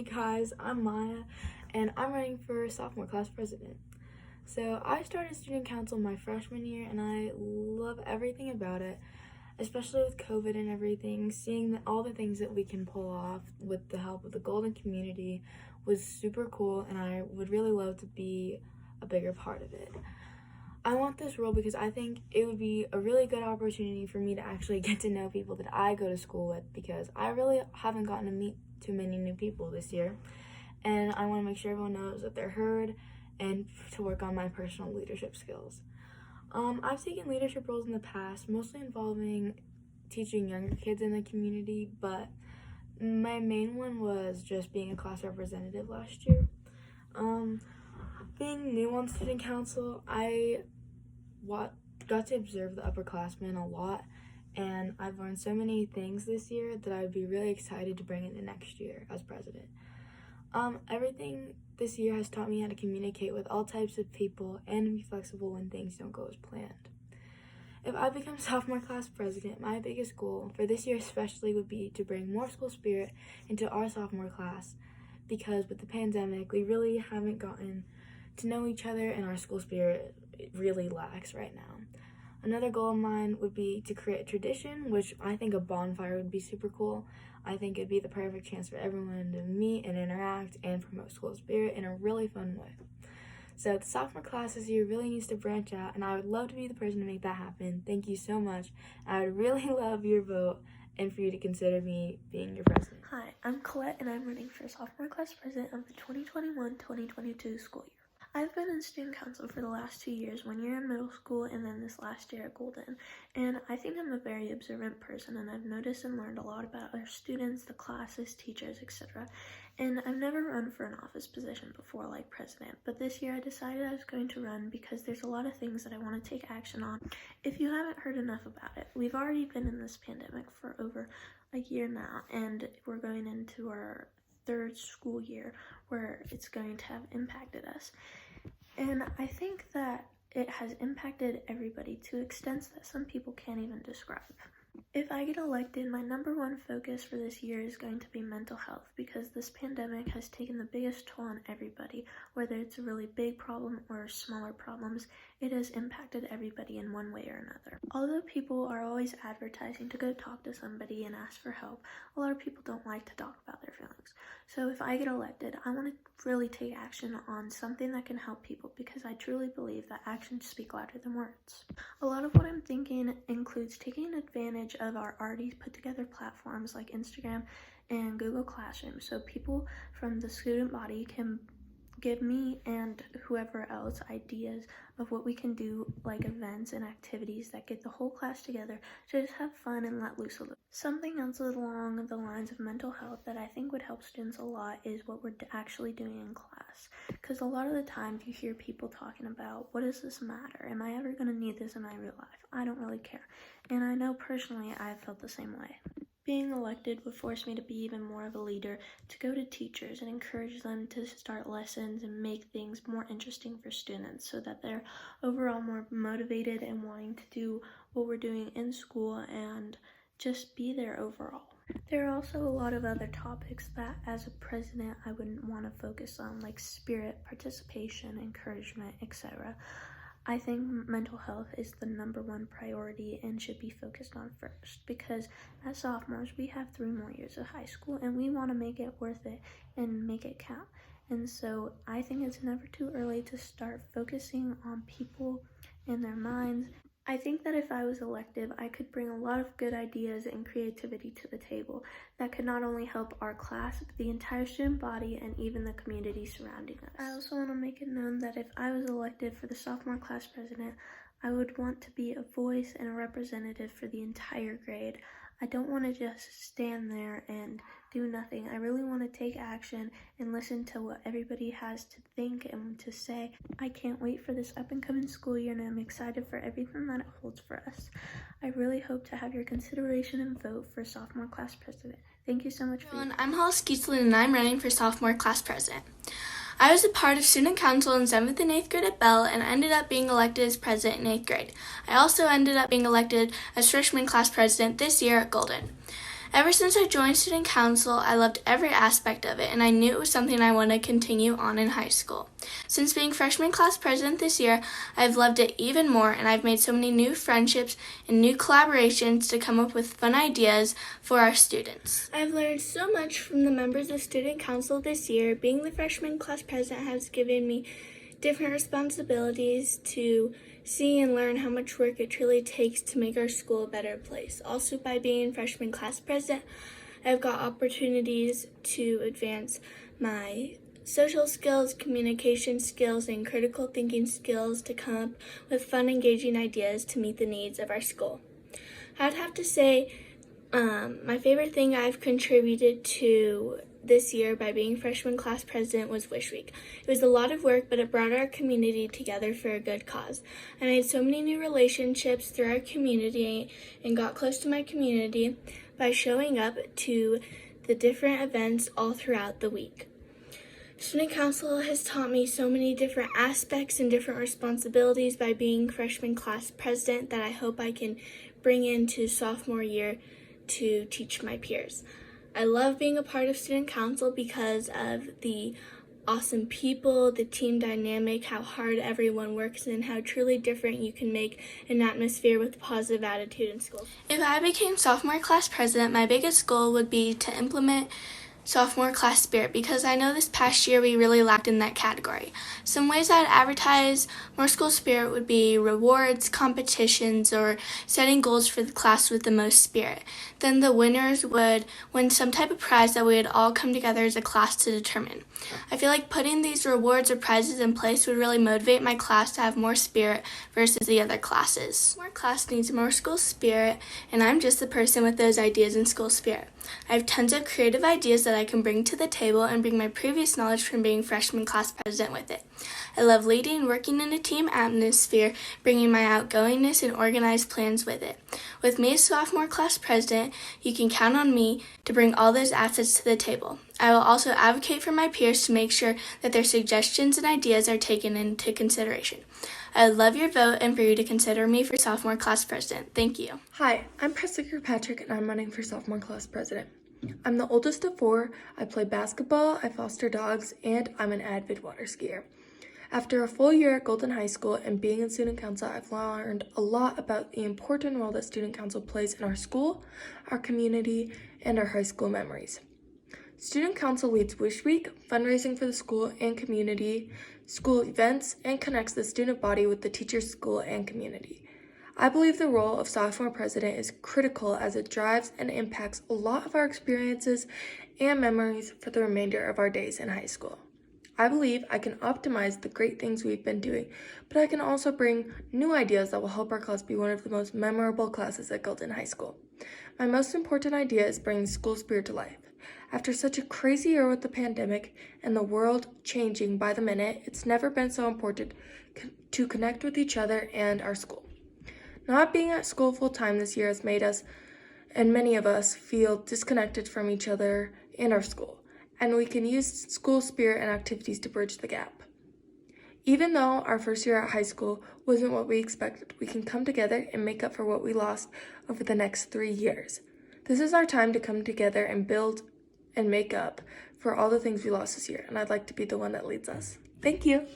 Hey guys, I'm Maya, and I'm running for sophomore class president. So I started student council my freshman year, and I love everything about it, especially with COVID and everything. Seeing all the things that we can pull off with the help of the Golden community was super cool, and I would really love to be a bigger part of it. I want this role because I think it would be a really good opportunity for me to actually get to know people that I go to school with, because I really haven't gotten to meet too many new people this year, and I want to make sure everyone knows that they're heard and to work on my personal leadership skills. I've taken leadership roles in the past, mostly involving teaching younger kids in the community, but my main one was just being a class representative last year. Being new on student council, I got to observe the upperclassmen a lot, and I've learned so many things this year that I would be really excited to bring into next year as president. Everything this year has taught me how to communicate with all types of people and be flexible when things don't go as planned. If I become sophomore class president, my biggest goal for this year especially would be to bring more school spirit into our sophomore class, because with the pandemic, we really haven't gotten to know each other, and our school spirit really lacks right now. Another goal of mine would be to create a tradition, which I think a bonfire would be super cool. I think it'd be the perfect chance for everyone to meet and interact and promote school spirit in a really fun way. So the sophomore class this year really needs to branch out, and I would love to be the person to make that happen. Thank you so much. I would really love your vote and for you to consider me being your president. Hi, I'm Colette, and I'm running for sophomore class president of the 2021-2022 school year. I've been in student council for the last 2 years, 1 year in middle school and then this last year at Golden. And I think I'm a very observant person, and I've noticed and learned a lot about our students, the classes, teachers, etc. And I've never run for an office position before like president, but this year I decided I was going to run because there's a lot of things that I want to take action on. If you haven't heard enough about it, we've already been in this pandemic for over a year now, and we're going into our third school year where it's going to have impacted us. And I think that it has impacted everybody to extents that some people can't even describe. If I get elected, my number one focus for this year is going to be mental health, because this pandemic has taken the biggest toll on everybody. Whether it's a really big problem or smaller problems, it has impacted everybody in one way or another. Although people are always advertising to go talk to somebody and ask for help, a lot of people don't like to talk about their feelings. So if I get elected, I want to really take action on something that can help people, because I truly believe that actions speak louder than words. A lot of what I'm thinking includes taking advantage of our already put together platforms like Instagram and Google Classroom, so people from the student body can give me and whoever else ideas of what we can do, like events and activities that get the whole class together to just have fun and let loose a little. Something else along the lines of mental health that I think would help students a lot is what we're actually doing in class, because a lot of the time you hear people talking about, what does this matter? Am I ever going to need this in my real life? I don't really care. And I know personally I've felt the same way. Being elected would force me to be even more of a leader, to go to teachers and encourage them to start lessons and make things more interesting for students, so that they're overall more motivated and wanting to do what we're doing in school and just be there overall. There are also a lot of other topics that as a president I wouldn't want to focus on, like spirit, participation, encouragement, etc. I think mental health is the number one priority and should be focused on first, because as sophomores we have 3 more years of high school and we want to make it worth it and make it count. And so I think it's never too early to start focusing on people and their minds. I think that if I was elected, I could bring a lot of good ideas and creativity to the table that could not only help our class, but the entire student body and even the community surrounding us. I also want to make it known that if I was elected for the sophomore class president, I would want to be a voice and a representative for the entire grade. I don't want to just stand there and do nothing. I really want to take action and listen to what everybody has to think and to say. I can't wait for this up and coming school year, and I'm excited for everything that it holds for us. I really hope to have your consideration and vote for sophomore class president. Thank you so much for everyone. I'm Hollis Keatslin, and I'm running for sophomore class president. I was a part of student council in 7th and 8th grade at Bell and ended up being elected as president in 8th grade. I also ended up being elected as freshman class president this year at Golden. Ever since I joined student council, I loved every aspect of it, and I knew it was something I wanted to continue on in high school. Since being freshman class president this year, I've loved it even more, and I've made so many new friendships and new collaborations to come up with fun ideas for our students. I've learned so much from the members of student council this year. Being the freshman class president has given me different responsibilities to see and learn how much work it truly takes to make our school a better place. Also, by being freshman class president, I've got opportunities to advance my social skills, communication skills, and critical thinking skills to come up with fun, engaging ideas to meet the needs of our school. I'd have to say my favorite thing I've contributed to this year by being freshman class president was Wish Week. It was a lot of work, but it brought our community together for a good cause. I made so many new relationships through our community and got close to my community by showing up to the different events all throughout the week. Student council has taught me so many different aspects and different responsibilities by being freshman class president that I hope I can bring into sophomore year to teach my peers. I love being a part of student council because of the awesome people, the team dynamic, how hard everyone works, and how truly different you can make an atmosphere with a positive attitude in school. If I became sophomore class president, my biggest goal would be to implement sophomore class spirit, because I know this past year we really lacked in that category. Some ways I'd advertise more school spirit would be rewards, competitions, or setting goals for the class with the most spirit. Then the winners would win some type of prize that we would all come together as a class to determine. I feel like putting these rewards or prizes in place would really motivate my class to have more spirit versus the other classes. Our class needs more school spirit, and I'm just the person with those ideas in school spirit. I have tons of creative ideas that I can bring to the table and bring my previous knowledge from being freshman class president with it. I love leading and working in a team atmosphere, bringing my outgoingness and organized plans with it. With me as sophomore class president, you can count on me to bring all those assets to the table. I will also advocate for my peers to make sure that their suggestions and ideas are taken into consideration. I would love your vote and for you to consider me for sophomore class president. Thank you. Hi, I'm Preston Kirkpatrick and I'm running for sophomore class president. I'm the oldest of 4, I play basketball, I foster dogs, and I'm an avid water skier. After a full year at Golden High School and being in student council, I've learned a lot about the important role that student council plays in our school, our community, and our high school memories. Student council leads Wish Week, fundraising for the school and community, school events, and connects the student body with the teachers, school, and community. I believe the role of sophomore president is critical as it drives and impacts a lot of our experiences and memories for the remainder of our days in high school. I believe I can optimize the great things we've been doing, but I can also bring new ideas that will help our class be one of the most memorable classes at Golden High School. My most important idea is bringing school spirit to life. After such a crazy year with the pandemic and the world changing by the minute, it's never been so important to connect with each other and our school. Not being at school full time this year has made us, and many of us, feel disconnected from each other and our school, and we can use school spirit and activities to bridge the gap. Even though our first year at high school wasn't what we expected, we can come together and make up for what we lost over the next 3 years. This is our time to come together and build and make up for all the things we lost this year, and I'd like to be the one that leads us. Thank you.